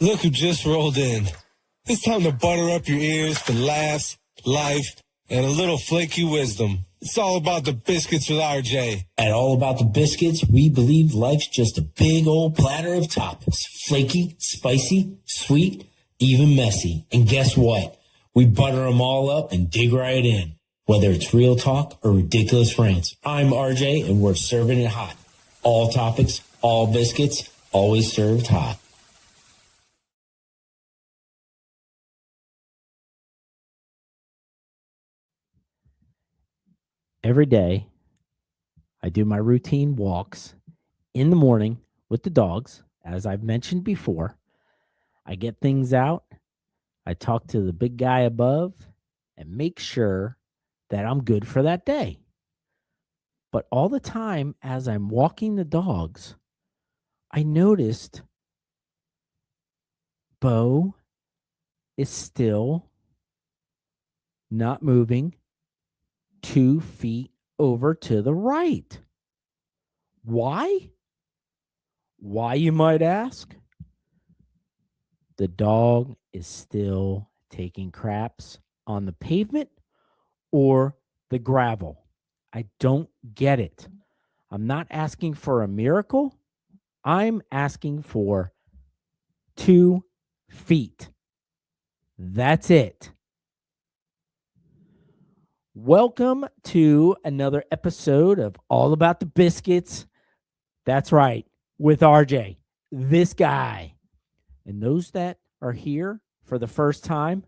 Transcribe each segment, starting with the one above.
Look who just rolled in. It's time to butter up your ears for laughs, life, and a little flaky wisdom. It's all about the biscuits with RJ. At All About the Biscuits, we believe life's just a big old platter of toppings. Flaky, spicy, sweet, even messy. And guess what? We butter them all up and dig right in. Whether it's real talk or ridiculous rants. I'm RJ and we're serving it hot. All topics, all biscuits, always served hot. Every day, I do my routine walks in the morning with the dogs. As I've mentioned before, I get things out. I talk to the big guy above and make sure that I'm good for that day. But all the time as I'm walking the dogs, I noticed Bo is still not moving 2 feet over to the right. Why? Why, you might ask? The dog is still taking craps on the pavement or the gravel. I don't get it. I'm not asking for a miracle. I'm asking for 2 feet. That's it. Welcome to another episode of All About the Biscuits. That's right, with RJ, this guy. And those that are here for the first time,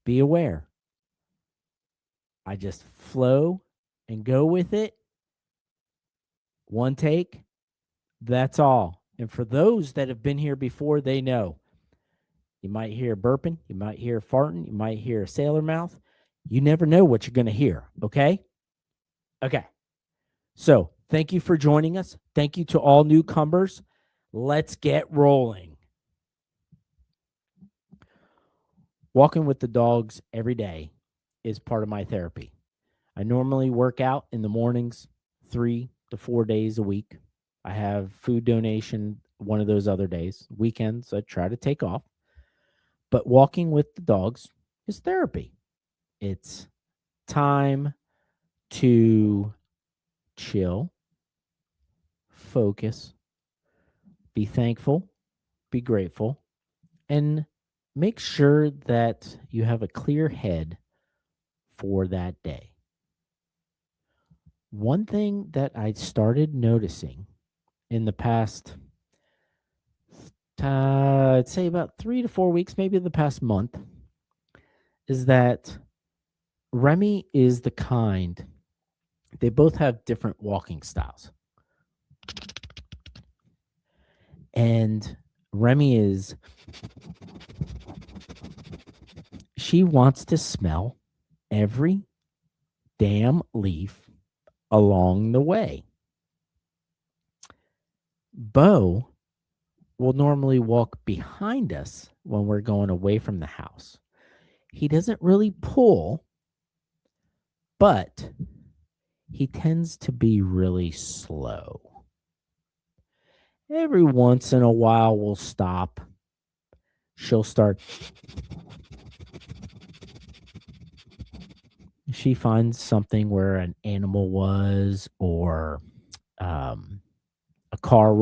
be aware. I just flow and go with it. One take, that's all. And for those that have been here before, they know. You might hear burping, you might hear farting, you might hear a sailor mouth. You never know what you're going to hear, okay? Okay. So, thank you for joining us. Thank you to all newcomers. Let's get rolling. Walking with the dogs every day is part of my therapy. I normally work out in the mornings 3 to 4 days a week. I have food donation one of those other days. Weekends, I try to take off. But walking with the dogs is therapy. It's time to chill, focus, be thankful, be grateful, and make sure that you have a clear head for that day. One thing that I started noticing in the past, I'd say about 3 to 4 weeks, maybe the past month, is that Remy is the kind, they both have different walking styles. And Remy she wants to smell every damn leaf along the way. Bo will normally walk behind us when we're going away from the house. He doesn't really pull, but he tends to be really slow. Every once in a while, we'll stop. She'll start. She finds something where an animal was, or a car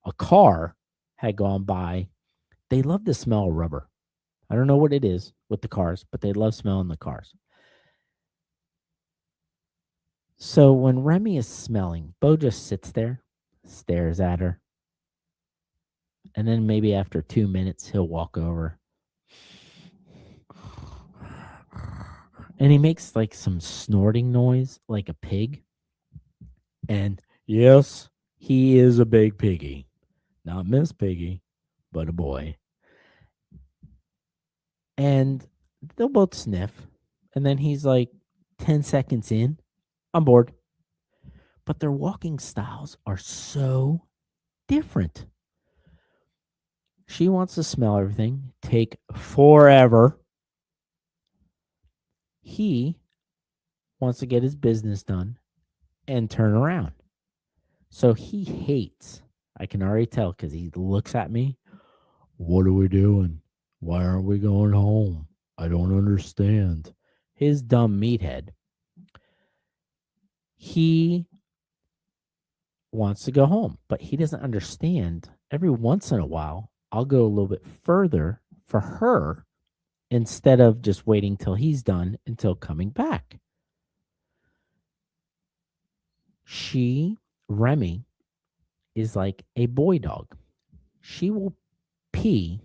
a car had gone by. They love the smell of rubber. I don't know what it is with the cars, but they love smelling the cars. So when Remy is smelling, Bo just sits there, stares at her. And then maybe after 2 minutes, he'll walk over. And he makes like some snorting noise, like a pig. And yes, he is a big piggy. Not Miss Piggy, but a boy. And they'll both sniff. And then he's like 10 seconds in, I'm bored. But their walking styles are so different. She wants to smell everything, take forever. He wants to get his business done and turn around. So he hates, I can already tell because he looks at me. What are we doing? Why aren't we going home? I don't understand. His dumb meathead. He wants to go home, but he doesn't understand. Every once in a while, I'll go a little bit further for her instead of just waiting till he's done until coming back. Remy, is like a boy dog. She will pee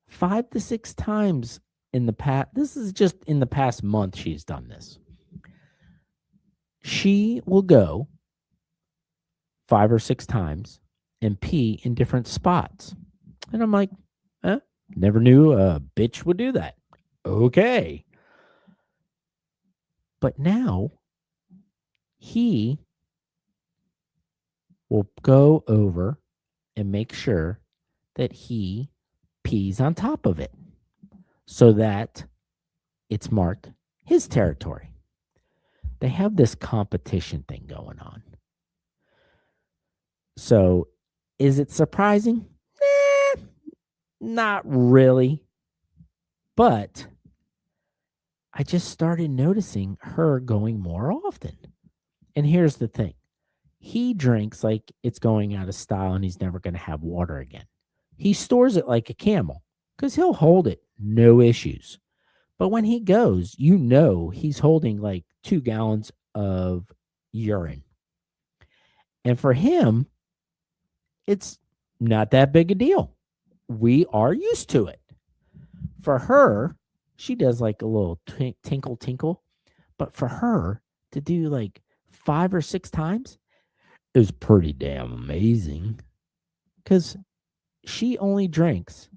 5 to 6 times in the past. This is just in the past month she's done this. She will go 5 or 6 times and pee in different spots. And I'm like, never knew a bitch would do that. Okay. But now he will go over and make sure that he pees on top of it so that it's marked his territory. They have this competition thing going on. So is it surprising? Not really. But I just started noticing her going more often. And here's the thing. He drinks like it's going out of style and he's never going to have water again. He stores it like a camel because he'll hold it, no issues. But when he goes, he's holding like 2 gallons of urine. And for him, it's not that big a deal. We are used to it. For her, she does like a little tinkle tinkle. But for her to do like 5 or 6 times is pretty damn amazing. Because she only drinks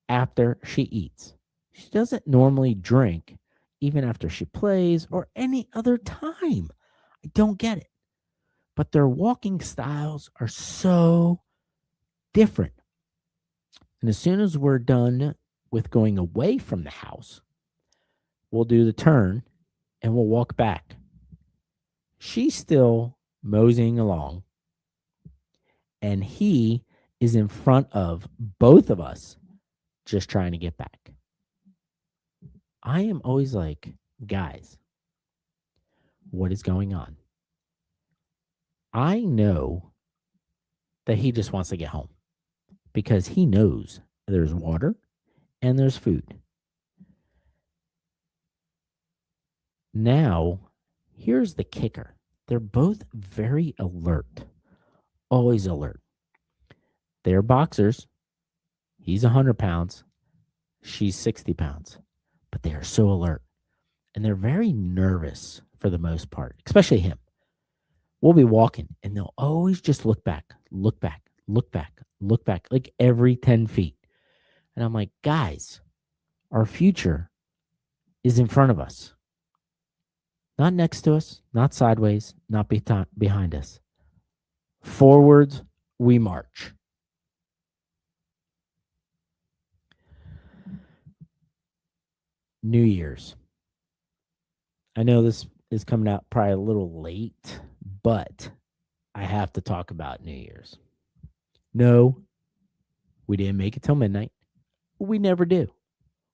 after she eats. She doesn't normally drink even after she plays or any other time. I don't get it. But their walking styles are so different. And as soon as we're done with going away from the house, we'll do the turn and we'll walk back. She's still moseying along, and he is in front of both of us just trying to get back. I am always like, guys, what is going on? I know that he just wants to get home because he knows there's water and there's food. Now, here's the kicker. They're both very alert, always alert. They're boxers. He's 100 pounds. She's 60 pounds. But they are so alert. And they're very nervous for the most part, especially him. We'll be walking and they'll always just look back, look back, look back, look back, like every 10 feet. And I'm like, guys, our future is in front of us. Not next to us, not sideways, not behind us. Forwards, we march. New Year's. I know this is coming out probably a little late, but I have to talk about New Year's. No, we didn't make it till midnight. We never do.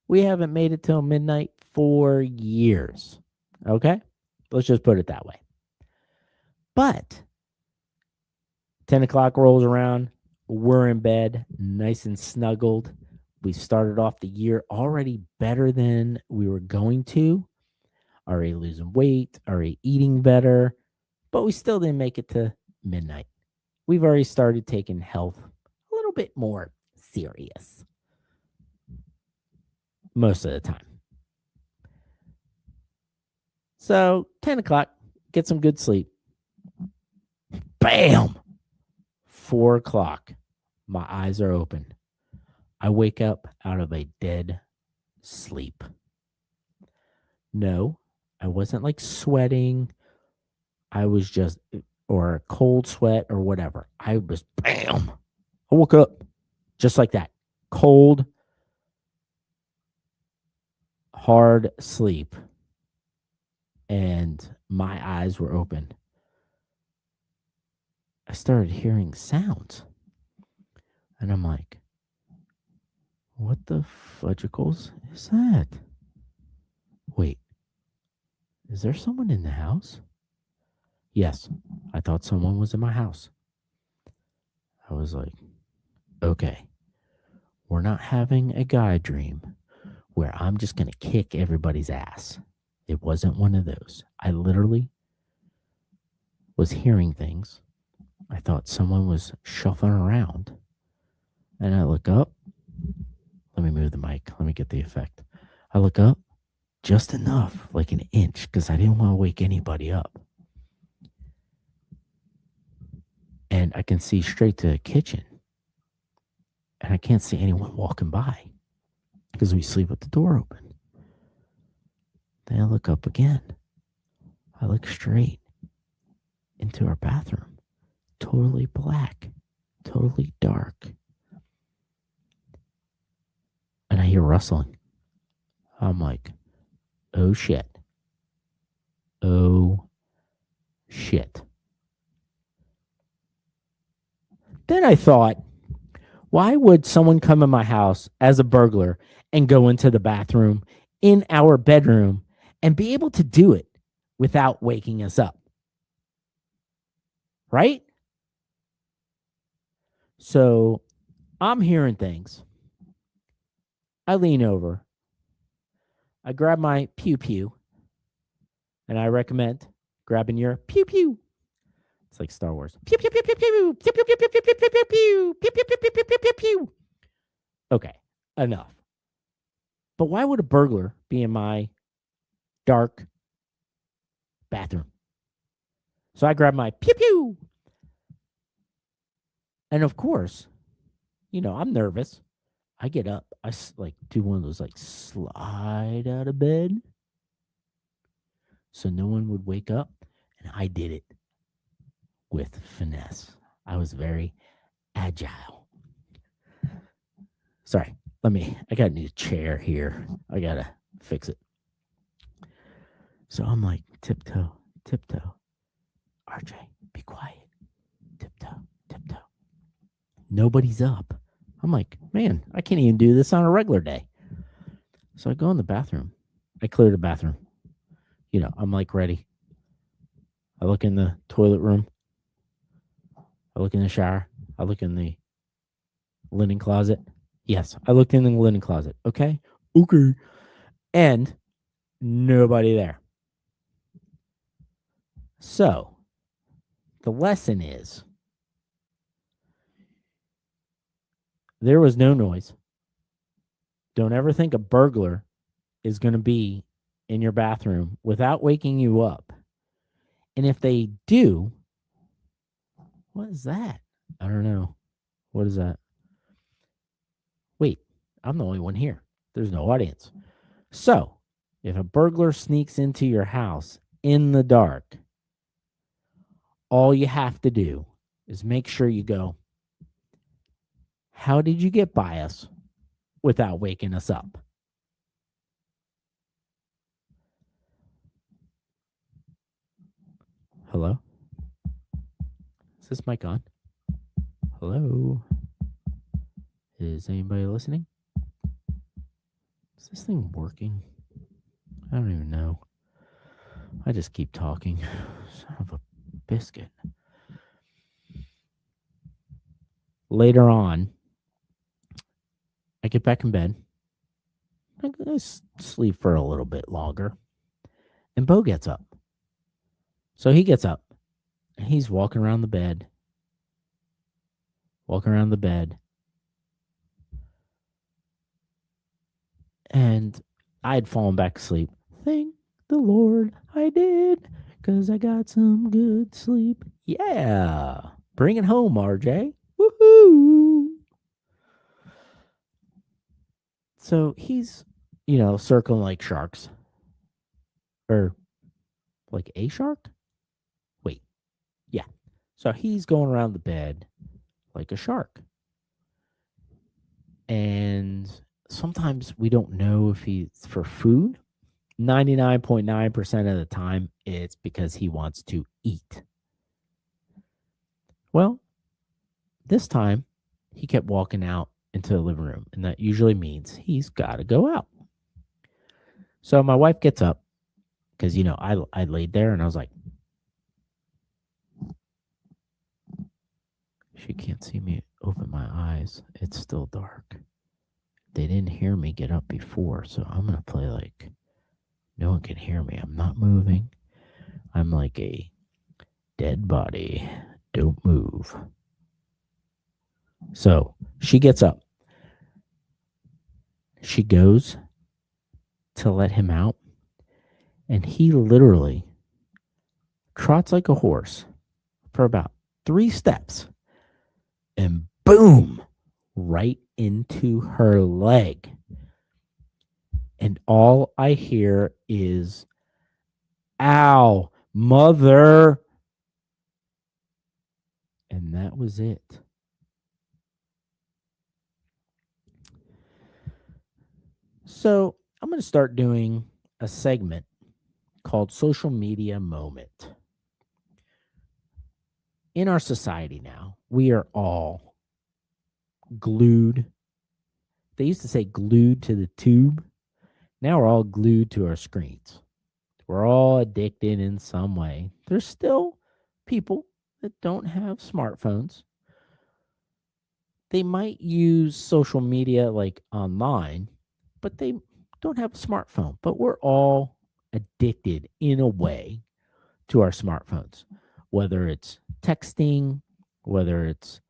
We haven't made it till midnight for years. Okay? Let's just put it that way. But 10 o'clock rolls around. We're in bed, nice and snuggled. We started off the year already better than we were going to. Already losing weight, already eating better, but we still didn't make it to midnight. We've already started taking health a little bit more serious most of the time. So 10 o'clock, get some good sleep. Bam! 4 o'clock, my eyes are open. I wake up out of a dead sleep. No, I wasn't like sweating. I was just, or a cold sweat or whatever. I was, bam. I woke up just like that. Cold, hard sleep. And my eyes were open. I started hearing sounds. And I'm like, what the fudgicles is that? Wait, is there someone in the house? Yes, I thought someone was in my house. I was like, okay, we're not having a guy dream where I'm just going to kick everybody's ass. It wasn't one of those. I literally was hearing things. I thought someone was shuffling around. And I look up. Let me move the mic. Let me get the effect. I look up just enough, like an inch, because I didn't want to wake anybody up. And I can see straight to the kitchen. And I can't see anyone walking by because we sleep with the door open. Then I look up again. I look straight into our bathroom. Totally black. Totally dark. And I hear rustling. I'm like, oh shit. Oh shit. Then I thought, why would someone come in my house as a burglar and go into the bathroom in our bedroom and be able to do it without waking us up? Right? So I'm hearing things. I lean over. I grab my pew pew. And I recommend grabbing your pew pew. It's like Star Wars. Pew pew pew pew pew. Pew pew pew pew pew pew pew pew pew. Pew pew pew pew pew pew pew pew. Okay, enough. But why would a burglar be in my dark bathroom? So I grab my pew pew. And of course, I'm nervous. I get up. I do one of those slide out of bed so no one would wake up. And I did it with finesse. I was very agile. Sorry, I got a new chair here. I got to fix it. So I'm like, tiptoe, tiptoe. RJ, be quiet. Tiptoe, tiptoe. Nobody's up. I'm like, man, I can't even do this on a regular day. So I go in the bathroom. I clear the bathroom. I'm like ready. I look in the toilet room. I look in the shower. I look in the linen closet. Yes, I looked in the linen closet. Okay. And nobody there. So the lesson is there was no noise. Don't ever think a burglar is going to be in your bathroom without waking you up. And if they do, what is that? I don't know. What is that? Wait, I'm the only one here. There's no audience. So, if a burglar sneaks into your house in the dark, all you have to do is make sure you go, how did you get by us without waking us up? Hello? Is this mic on? Hello? Is anybody listening? Is this thing working? I don't even know. I just keep talking. Son of a biscuit. Later on, I get back in bed. I sleep for a little bit longer. And Bo gets up. So he gets up. And he's walking around the bed. And I had fallen back asleep. Thank the Lord I did, because I got some good sleep. Yeah. Bring it home, RJ. Woohoo. So he's, circling like sharks. Or like a shark? Wait. Yeah. So he's going around the bed like a shark. And sometimes we don't know if he's for food. 99.9% of the time, it's because he wants to eat. Well, this time he kept walking out into the living room, and that usually means he's got to go out. So my wife gets up because, I laid there and I was like, she can't see me open my eyes. It's still dark. They didn't hear me get up before, so I'm going to play like no one can hear me. I'm not moving. I'm like a dead body. Don't move. So she gets up. She goes to let him out, and he literally trots like a horse for about 3 steps, and boom, right into her leg. And all I hear is, ow, mother. And that was it. So I'm going to start doing a segment called Social Media Moment. In our society now, we are all glued. They used to say glued to the tube. Now we're all glued to our screens. We're all addicted in some way. There's still people that don't have smartphones. They might use social media like online, but they don't have a smartphone. But we're all addicted in a way to our smartphones, whether it's texting, whether it's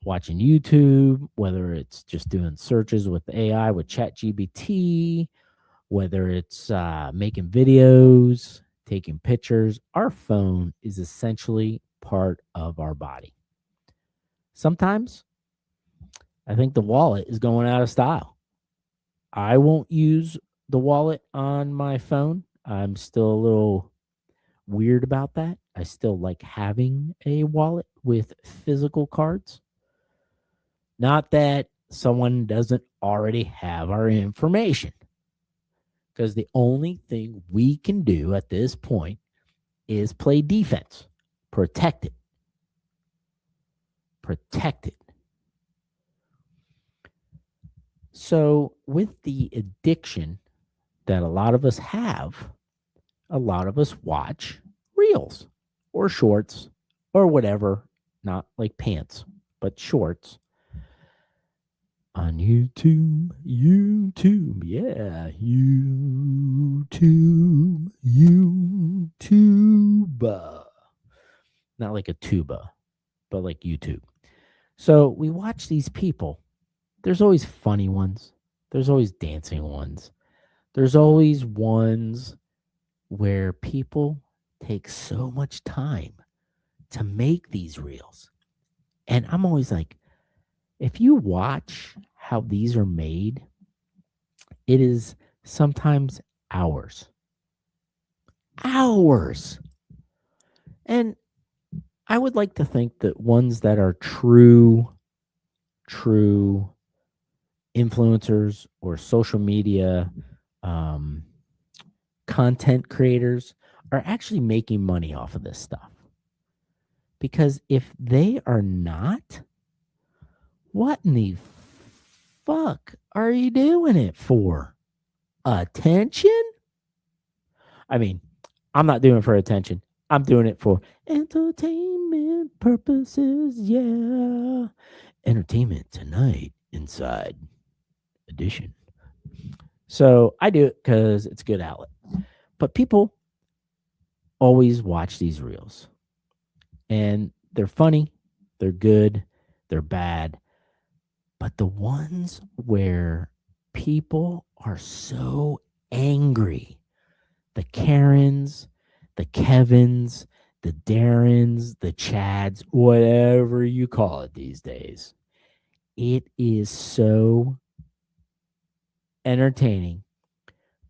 watching YouTube, whether it's just doing searches with AI with ChatGPT, whether it's making videos, taking pictures. Our phone is essentially part of our body. Sometimes I think the wallet is going out of style. I won't use the wallet on my phone. I'm still a little weird about that. I still like having a wallet with physical cards. Not that someone doesn't already have our information. Because the only thing we can do at this point is play defense. Protect it. Protect it. So, with the addiction that a lot of us have, a lot of us watch reels or shorts or whatever, not like pants, but shorts on YouTube. Yeah, YouTube. Not like a tuba, but like YouTube. So we watch these people. There's always funny ones. There's always dancing ones. There's always ones where people take so much time to make these reels. And I'm always like, if you watch how these are made, it is sometimes hours. Hours. And I would like to think that ones that are true influencers or social media content creators are actually making money off of this stuff. Because if they are not, what in the fuck are you doing it for? Attention? I mean, I'm not doing it for attention. I'm doing it for entertainment purposes. Yeah. Entertainment tonight inside edition. So I do it because it's a good outlet. But people always watch these reels. And they're funny, they're good, they're bad. But the ones where people are so angry, the Karens, the Kevins, the Darrens, the Chads, whatever you call it these days, it is so entertaining,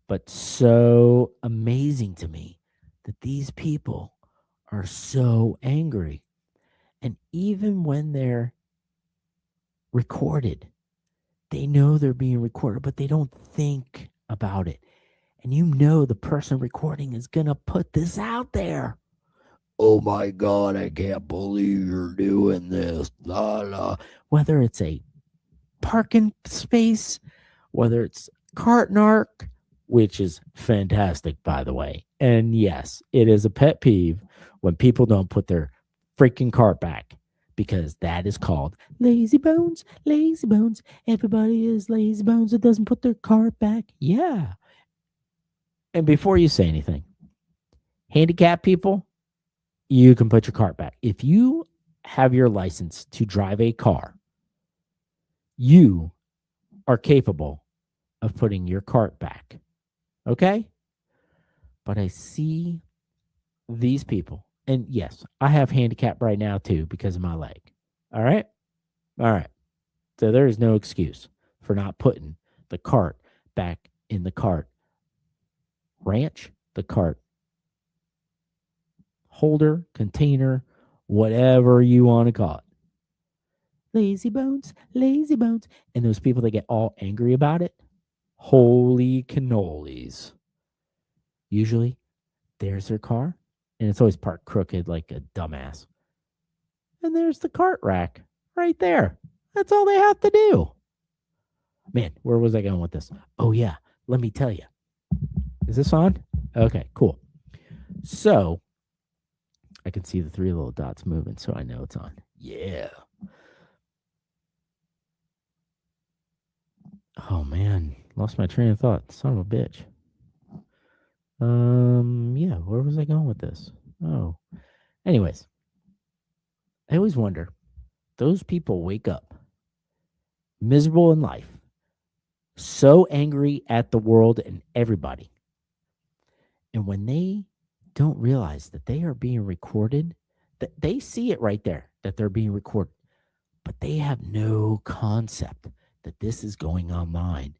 but so amazing to me that these people are so angry. And even when they're recorded, they know they're being recorded, but they don't think about it. And the person recording is going to put this out there. oh my God, I can't believe you're doing this. La, la. Whether it's a parking space, whether it's cart narc, which is fantastic, by the way. And yes, it is a pet peeve when people don't put their freaking cart back, because that is called lazy bones, lazy bones. Everybody is lazy bones that doesn't put their cart back. Yeah. And before you say anything, handicapped people, you can put your cart back. If you have your license to drive a car, you are capable of putting your cart back. Okay? But I see these people, and yes, I have handicap right now too because of my leg. All right? All right. So there is no excuse for not putting the cart back in the cart ranch, the cart holder, container, whatever you want to call it. Lazy bones, lazy bones. And those people that get all angry about it, holy cannolis. Usually, there's their car, and it's always parked crooked like a dumbass. And there's the cart rack right there. That's all they have to do. Man, where was I going with this? Oh, yeah. Let me tell you. Is this on? Okay, cool. So, I can see the three little dots moving, so I know it's on. Yeah. Oh, man. Lost my train of thought. Son of a bitch. Yeah, where was I going with this? Oh. Anyways, I always wonder, those people wake up miserable in life, so angry at the world and everybody. And when they don't realize that they are being recorded, that they see it right there, that they're being recorded, but they have no concept that this is going online.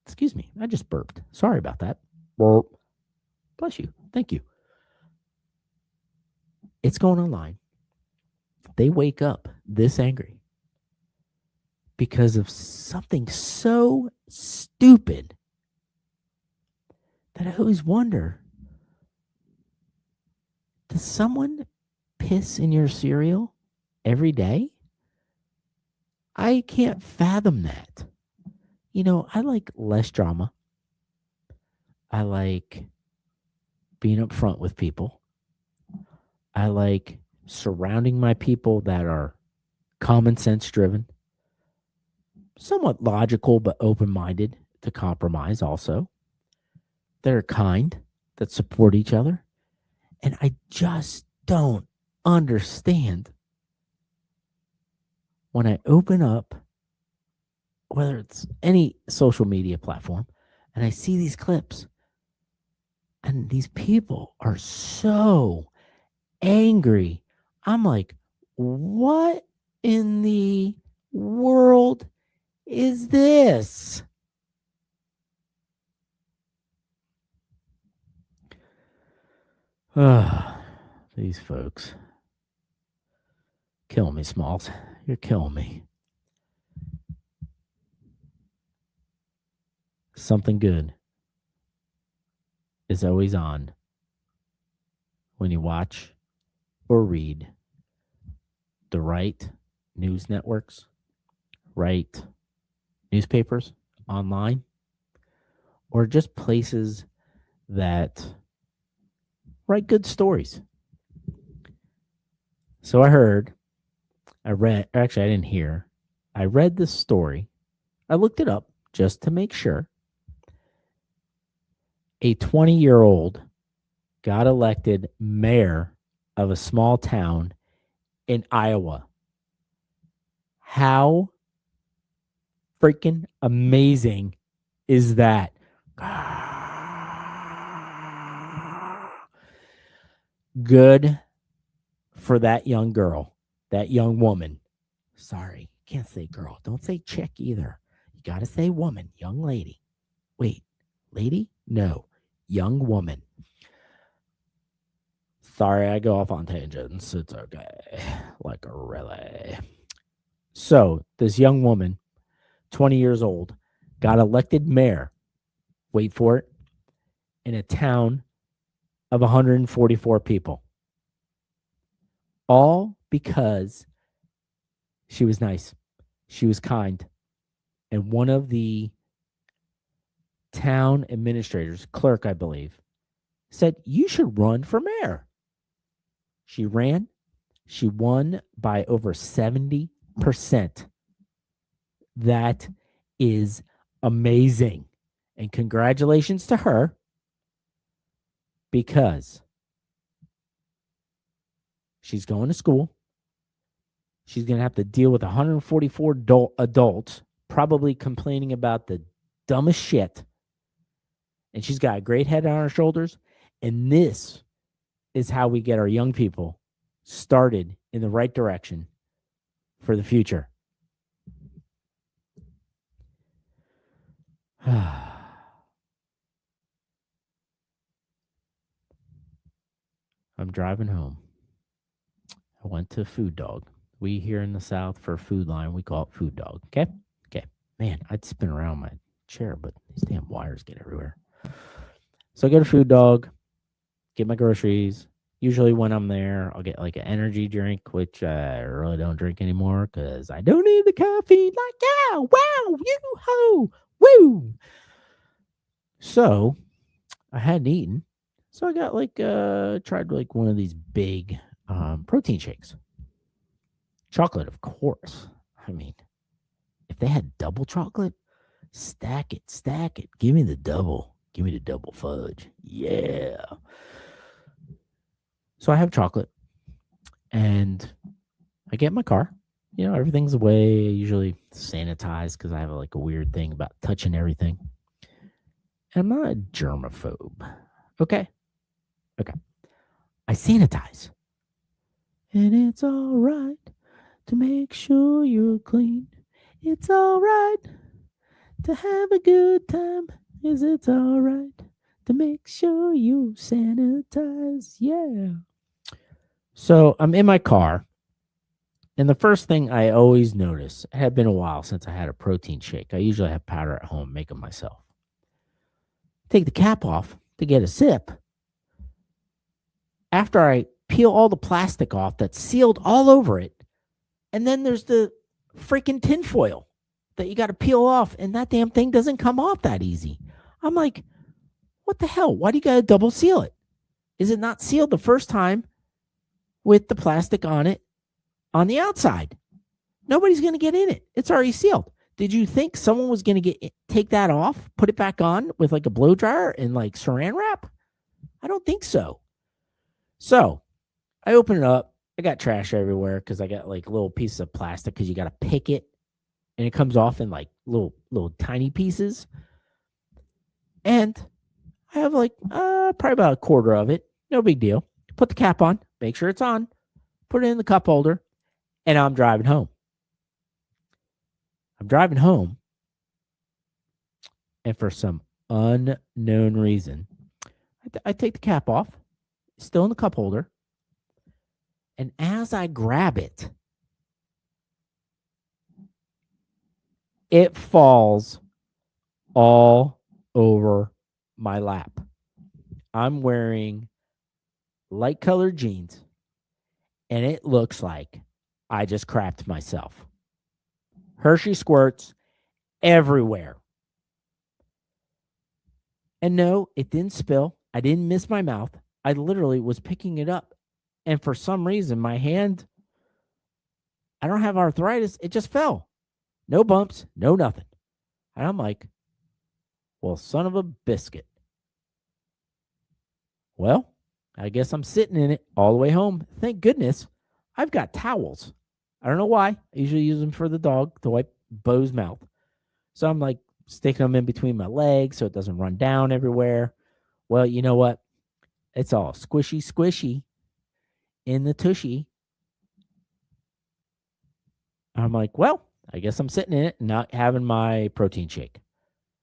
Excuse me, I just burped. Sorry about that. Burp. Bless you. Thank you. It's going online. They wake up this angry because of something so stupid that I always wonder, does someone piss in your cereal every day? I can't fathom that. You know, I like less drama. I like being upfront with people. I like surrounding my people that are common sense driven, somewhat logical, but open minded to compromise also. That are kind, that support each other. And I just don't understand when I open up, whether it's any social media platform, and I see these clips, and these people are so angry. I'm like, what in the world is this? These folks. Kill me, Smalls. You're killing me. Something good is always on when you watch or read the right news networks, right newspapers online, or just places that write good stories. So I didn't hear, I read this story. I looked it up just to make sure. A 20-year-old got elected mayor of a small town in Iowa. How freaking amazing is that? Good for that young girl, that young woman. Sorry, can't say girl. Don't say chick either. You got to say woman, young lady. Wait, lady? No, young woman. Sorry, I go off on tangents. It's okay. Like, really. So, this young woman, 20 years old, got elected mayor. Wait for it. In a town of 144 people. All because she was nice. She was kind. And one of the town administrators, clerk, I believe, said, "You should run for mayor." She ran. She won by over 70%. That is amazing. And congratulations to her, because she's going to school. She's going to have to deal with 144 adults probably complaining about the dumbest shit. And she's got a great head on her shoulders. And this is how we get our young people started in the right direction for the future. I'm driving home. I went to Food Dog. We here in the South for Food Line, we call it Food Dog. Okay? Okay. Man, I'd spin around my chair, but these damn wires get everywhere. So I go to Food Dog, get my groceries. Usually when I'm there, I'll get like an energy drink, which I really don't drink anymore because I don't need the caffeine. Like, yeah, wow, yoo-hoo, woo. So I hadn't eaten. So I got tried like one of these big protein shakes. Chocolate, of course. I mean, if they had double chocolate, stack it. Give me the double. Give me the double fudge. Yeah. So I have chocolate and I get in my car. You know, everything's away. I usually sanitize because I have like a weird thing about touching everything. And I'm not a germaphobe. Okay. I sanitize. And it's all right to make sure you're clean. It's all right to have a good time. It's all right to make sure you sanitize. Yeah. So I'm in my car. And the first thing I always notice, it had been a while since I had a protein shake. I usually have powder at home, make them myself. Take the cap off to get a sip. After I peel all the plastic off that's sealed all over it, and then there's the freaking tinfoil that you got to peel off, and that damn thing doesn't come off that easy. I'm like, what the hell? Why do you got to double seal it? Is it not sealed the first time with the plastic on it on the outside? Nobody's going to get in it. It's already sealed. Did you think someone was going to take that off, put it back on with like a blow dryer and like saran wrap? I don't think so. So I open it up. I got trash everywhere because I got like little pieces of plastic because you got to pick it and it comes off in like little tiny pieces. And I have like probably about a quarter of it. No big deal. Put the cap on, make sure it's on, put it in the cup holder, and I'm driving home. And for some unknown reason, I take the cap off, still in the cup holder, and as I grab it, it falls all over my lap. I'm wearing light colored jeans, and it looks like I just crapped myself. Hershey squirts everywhere. And no, it didn't spill. I didn't miss my mouth. I literally was picking it up. And for some reason, my hand, I don't have arthritis. It just fell. No bumps, no nothing. And I'm like, well, son of a biscuit. Well, I guess I'm sitting in it all the way home. Thank goodness I've got towels. I don't know why. I usually use them for the dog to wipe Bo's mouth. So I'm like sticking them in between my legs so it doesn't run down everywhere. Well, you know what? It's all squishy in the tushy. I'm like, well, I guess I'm sitting in it and not having my protein shake.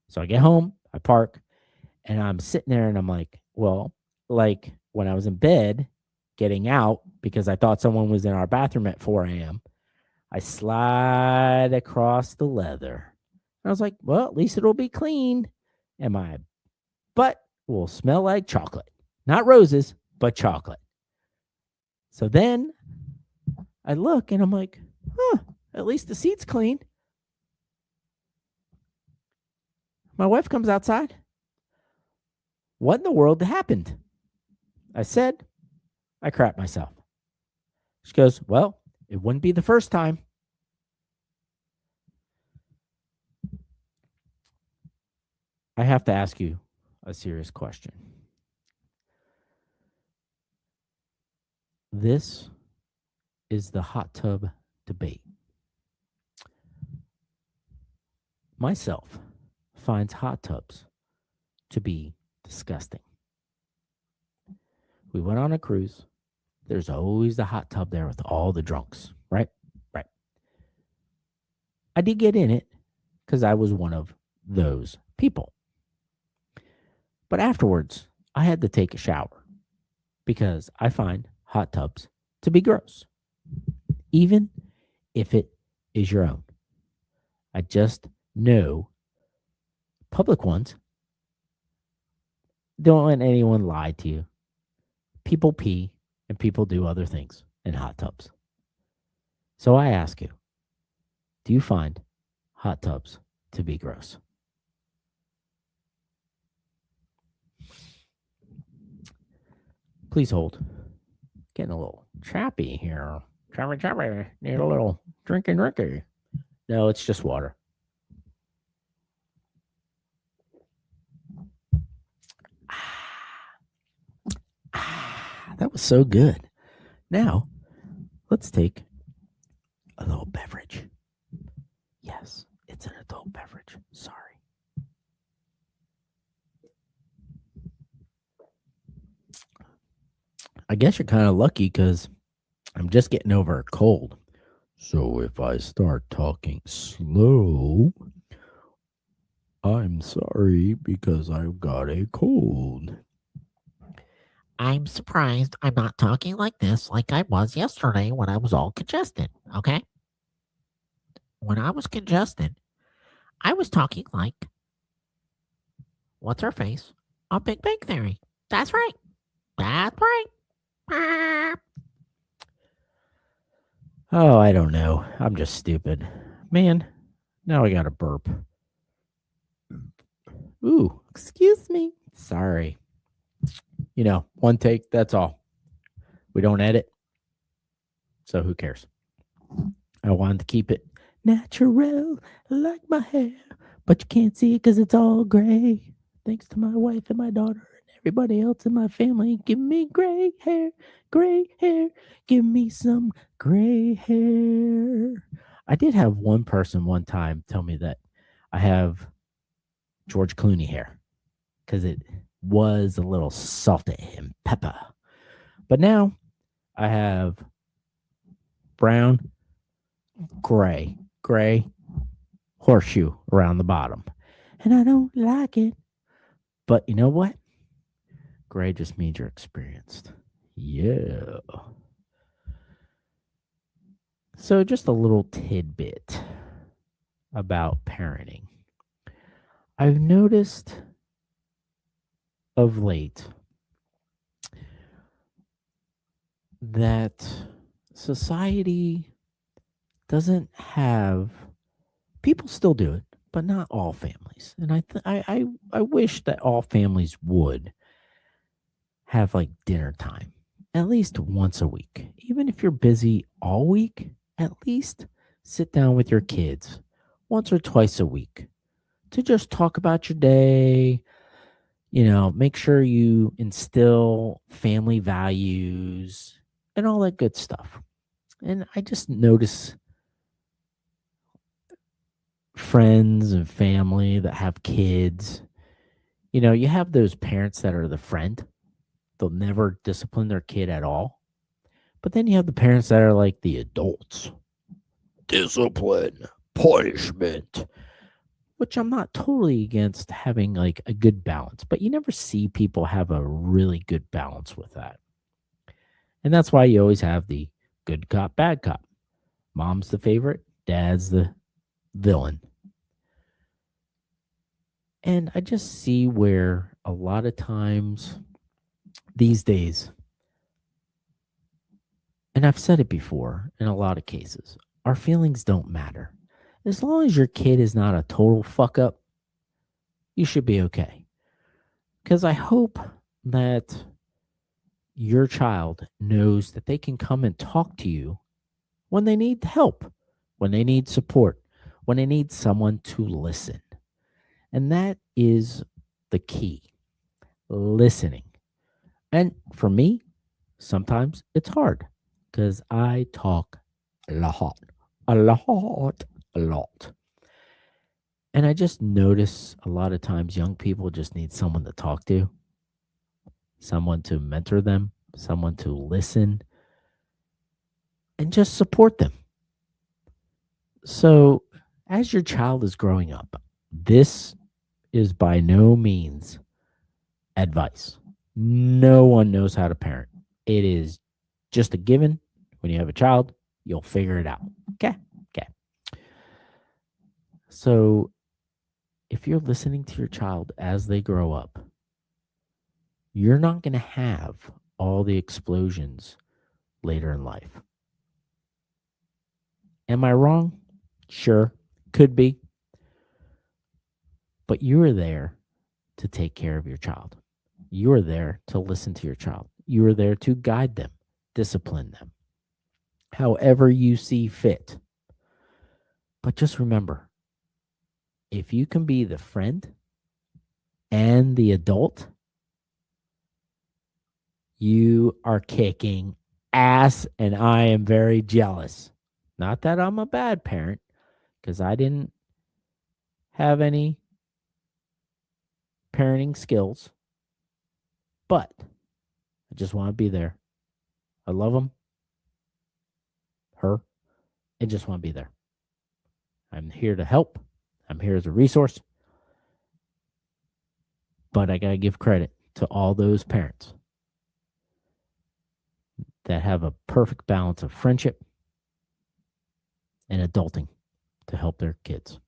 So I get home, I park, and I'm sitting there and I'm like, well, like when I was in bed getting out because I thought someone was in our bathroom at 4 a.m., I slide across the leather. And I was like, well, at least it'll be clean and my butt will smell like chocolate. Not roses, but chocolate. So then I look and I'm like, at least the seat's clean. My wife comes outside. What in the world happened? I said, I crapped myself. She goes, well, it wouldn't be the first time. I have to ask you a serious question. This is the hot tub debate. Myself finds hot tubs to be disgusting. We went on a cruise. There's always the hot tub there with all the drunks, right? Right. I did get in it because I was one of those people. But afterwards, I had to take a shower because I find hot tubs to be gross, even if it is your own. I just know public ones, don't let anyone lie to you. People pee and people do other things in hot tubs. So I ask you, do you find hot tubs to be gross? Please hold. Getting a little chappy here. Chappy. Need a little drinky. No, it's just water. That was so good. Now, let's take a little beverage. Yes, it's an adult beverage. Sorry. I guess you're kind of lucky because I'm just getting over a cold. So if I start talking slow, I'm sorry because I've got a cold. I'm surprised I'm not talking like this like I was yesterday when I was all congested, okay? When I was congested, I was talking like, what's her face? On Big Bang Theory. That's right. That's right. Oh, I don't know. I'm just stupid. Man, now I got to burp. Ooh, excuse me. Sorry. One take, that's all. We don't edit. So who cares? I wanted to keep it natural, like my hair. But you can't see it because it's all gray. Thanks to my wife and my daughter and everybody else in my family. Give me gray hair. Give me some gray hair. I did have one person one time tell me that I have George Clooney hair because it was a little salty and pepper. But now I have brown, gray horseshoe around the bottom. And I don't like it. But you know what? Gray just means you're experienced. Yeah. So just a little tidbit about parenting. I've noticed of late that society doesn't have, people still do it, but not all families. And I wish that all families would have like dinner time at least once a week. Even if you're busy all week, at least sit down with your kids once or twice a week to just talk about your day. Make sure you instill family values and all that good stuff. And I just notice friends and family that have kids. You have those parents that are the friend. They'll never discipline their kid at all. But then you have the parents that are like the adults. Discipline, punishment. Which I'm not totally against having like a good balance. But you never see people have a really good balance with that. And that's why you always have the good cop, bad cop. Mom's the favorite, dad's the villain. And I just see where a lot of times these days, and I've said it before in a lot of cases, our feelings don't matter. As long as your kid is not a total fuck up, you should be okay. Because I hope that your child knows that they can come and talk to you when they need help, when they need support, when they need someone to listen. And that is the key, listening. And for me, sometimes it's hard because I talk a lot, a lot, a lot. And I just notice a lot of times young people just need someone to talk to, someone to mentor them, someone to listen, and just support them. So, as your child is growing up, this is by no means advice. No one knows how to parent. It is just a given. When you have a child, you'll figure it out. Okay. So, if you're listening to your child as they grow up, you're not going to have all the explosions later in life. Am I wrong? Sure, could be. But you are there to take care of your child. You are there to listen to your child. You are there to guide them, discipline them, however you see fit. But just remember, if you can be the friend and the adult, you are kicking ass, and I am very jealous. Not that I'm a bad parent, because I didn't have any parenting skills, but I just want to be there. I love them, her, and just want to be there. I'm here to help. I'm here as a resource. But I got to give credit to all those parents that have a perfect balance of friendship and adulting to help their kids.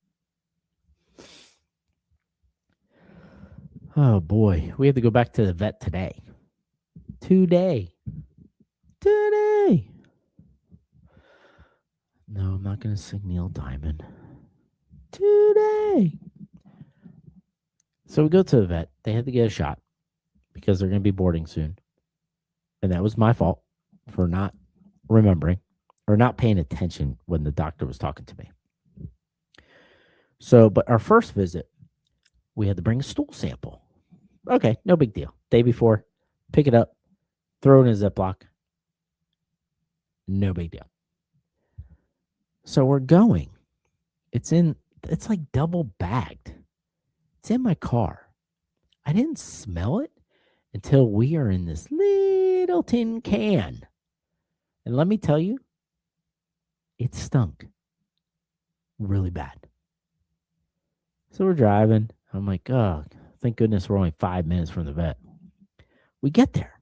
Oh boy, we have to go back to the vet today. Today. No, I'm not going to sing Neil Diamond. Today. So we go to the vet. They had to get a shot because they're going to be boarding soon. And that was my fault for not remembering or not paying attention when the doctor was talking to me. So, but our first visit, we had to bring a stool sample. Okay, no big deal. Day before, pick it up, throw it in a Ziploc. No big deal. So we're going. It's like double bagged. It's in my car. I didn't smell it until we are in this little tin can. And let me tell you, it stunk really bad. So we're driving. I'm like, oh, thank goodness we're only 5 minutes from the vet. We get there.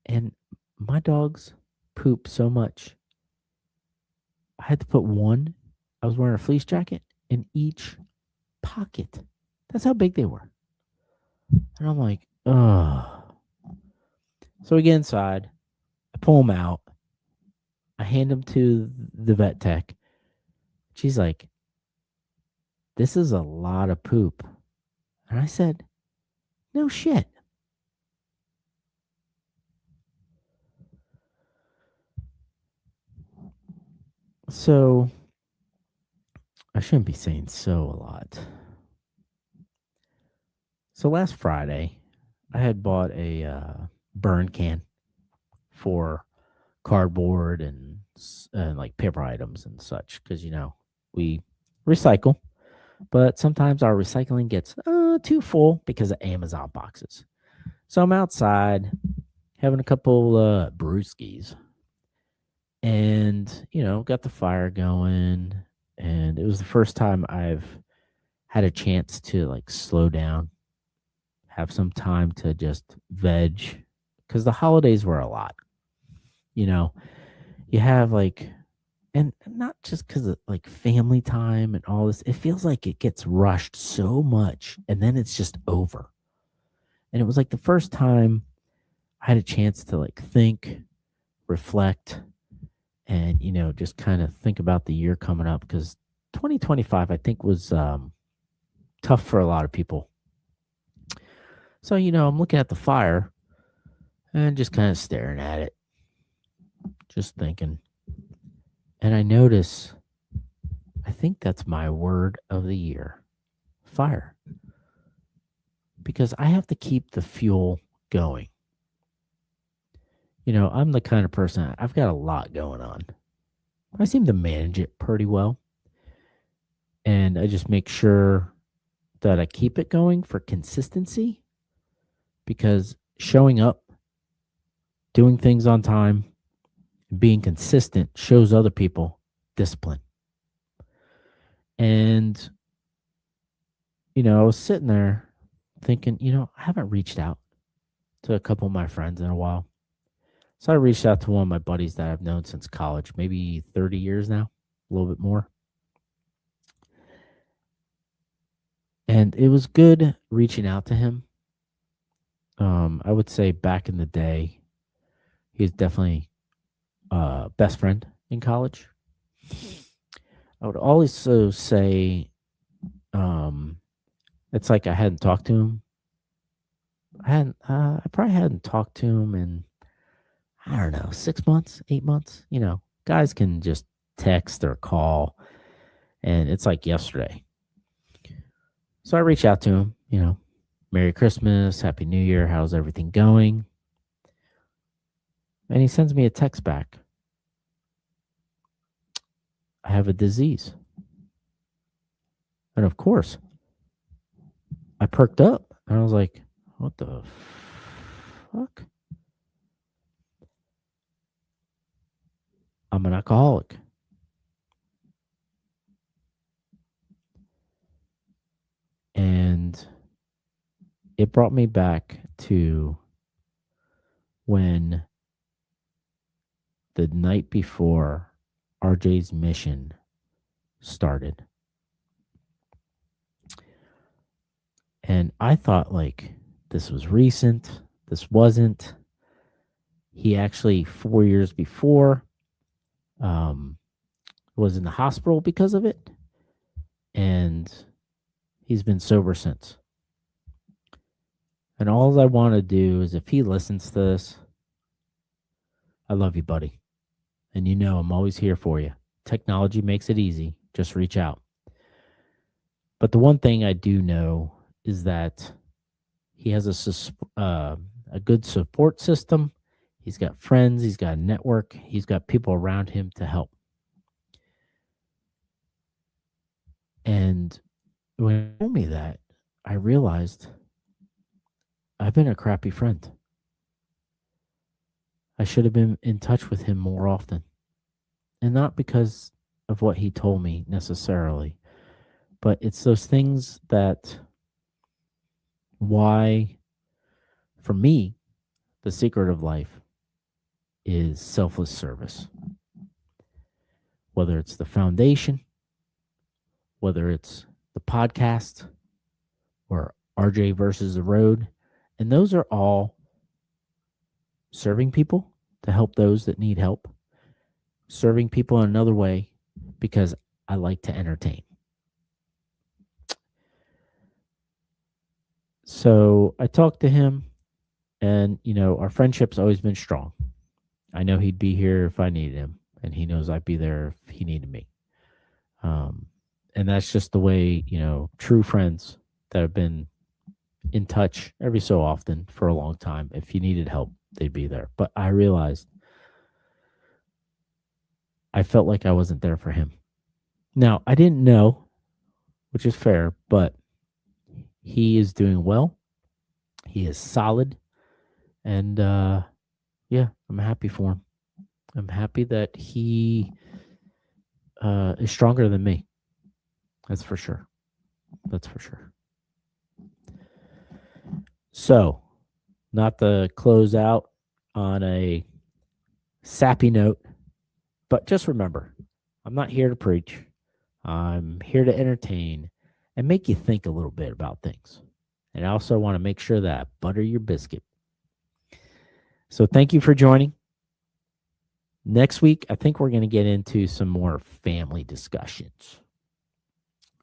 And my dogs poop so much. I had to put one. I was wearing a fleece jacket in each pocket. That's how big they were. And I'm like, oh. So we get inside. I pull them out. I hand them to the vet tech. She's like, this is a lot of poop. And I said, no shit. So, I shouldn't be saying so a lot. So last Friday, I had bought a burn can for cardboard and like paper items and such because, we recycle. But sometimes our recycling gets too full because of Amazon boxes. So I'm outside having a couple brewskis and, got the fire going. And it was the first time I've had a chance to like slow down, have some time to just veg because the holidays were a lot. You have like, and not just because of like family time and all this, it feels like it gets rushed so much and then it's just over. And it was like the first time I had a chance to like think, reflect, and just kind of think about the year coming up, because 2025 I think was tough for a lot of people. So I'm looking at the fire and just kind of staring at it, just thinking, and I notice, I think that's my word of the year: fire. Because I have to keep the fuel going. I'm the kind of person, I've got a lot going on. I seem to manage it pretty well. And I just make sure that I keep it going for consistency, because showing up, doing things on time, being consistent shows other people discipline. And, I was sitting there thinking, I haven't reached out to a couple of my friends in a while. So I reached out to one of my buddies that I've known since college, maybe 30 years now, a little bit more. And it was good reaching out to him. I would say back in the day, he was definitely best friend in college. I would also say it's like I hadn't talked to him. I probably hadn't talked to him in, I don't know, 6 months, 8 months. Guys can just text or call, and it's like yesterday. So I reach out to him, Merry Christmas, Happy New Year, how's everything going? And he sends me a text back: I have a disease. And of course, I perked up and I was like, what the fuck? I'm an alcoholic. And it brought me back to when the night before RJ's mission started. And I thought like this was recent. This wasn't. He actually 4 years before was in the hospital because of it. And he's been sober since. And all I want to do is, if he listens to this, I love you, buddy. And I'm always here for you. Technology makes it easy. Just reach out. But the one thing I do know is that he has a good support system. He's got friends. He's got a network. He's got people around him to help. And when he told me that, I realized I've been a crappy friend. I should have been in touch with him more often. And not because of what he told me necessarily, but it's those things that, why, for me, the secret of life is selfless service. Whether it's the foundation, whether it's the podcast, or RJ versus the road. And those are all serving people to help those that need help. Serving people in another way because I like to entertain. So I talked to him, and, our friendship's always been strong. I know he'd be here if I needed him, and he knows I'd be there if he needed me. And that's just the way, true friends that have been in touch every so often for a long time. If you needed help, they'd be there. But I realized I felt like I wasn't there for him. Now, I didn't know, which is fair, but he is doing well. He is solid. And yeah, I'm happy for him. I'm happy that he is stronger than me. That's for sure. That's for sure. So, not to close out on a sappy note, but just remember, I'm not here to preach. I'm here to entertain and make you think a little bit about things. And I also want to make sure that I butter your biscuit. So thank you for joining. Next week, I think we're going to get into some more family discussions.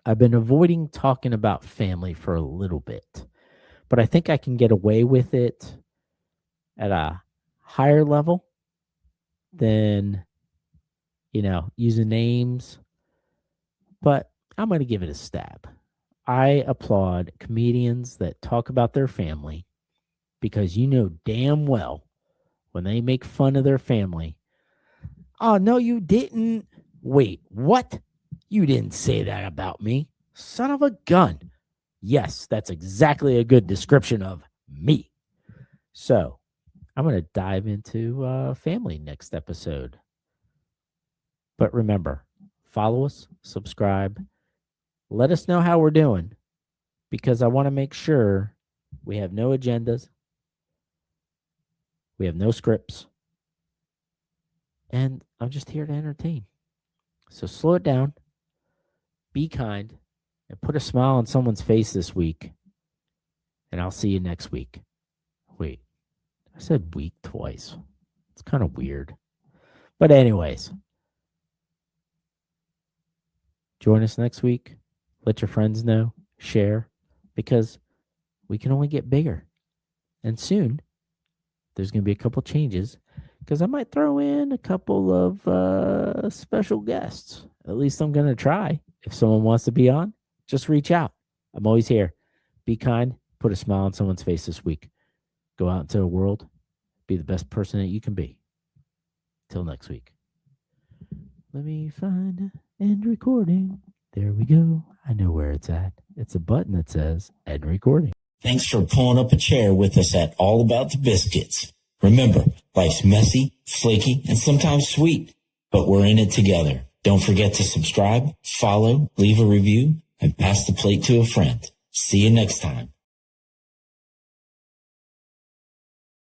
I've been avoiding talking about family for a little bit, but I think I can get away with it at a higher level than, using names. But I'm going to give it a stab. I applaud comedians that talk about their family because damn well when they make fun of their family. Oh, no, you didn't. Wait, what? You didn't say that about me. Son of a gun. Yes, that's exactly a good description of me. So I'm going to dive into family next episode. But remember, follow us, subscribe. Let us know how we're doing because I want to make sure we have no agendas. We have no scripts. And I'm just here to entertain. So slow it down, be kind, and put a smile on someone's face this week. And I'll see you next week. Wait, I said week twice. It's kind of weird. But anyways, join us next week. Let your friends know. Share. Because we can only get bigger. And soon, there's going to be a couple changes. Because I might throw in a couple of special guests. At least I'm going to try. If someone wants to be on, just reach out. I'm always here. Be kind. Put a smile on someone's face this week. Go out into the world. Be the best person that you can be. Till next week. Let me find end recording. There we go. I know where it's at. It's a button that says end recording. Thanks for pulling up a chair with us at All About the Biscuits. Remember, life's messy, flaky, and sometimes sweet, but we're in it together. Don't forget to subscribe, follow, leave a review, and pass the plate to a friend. See you next time.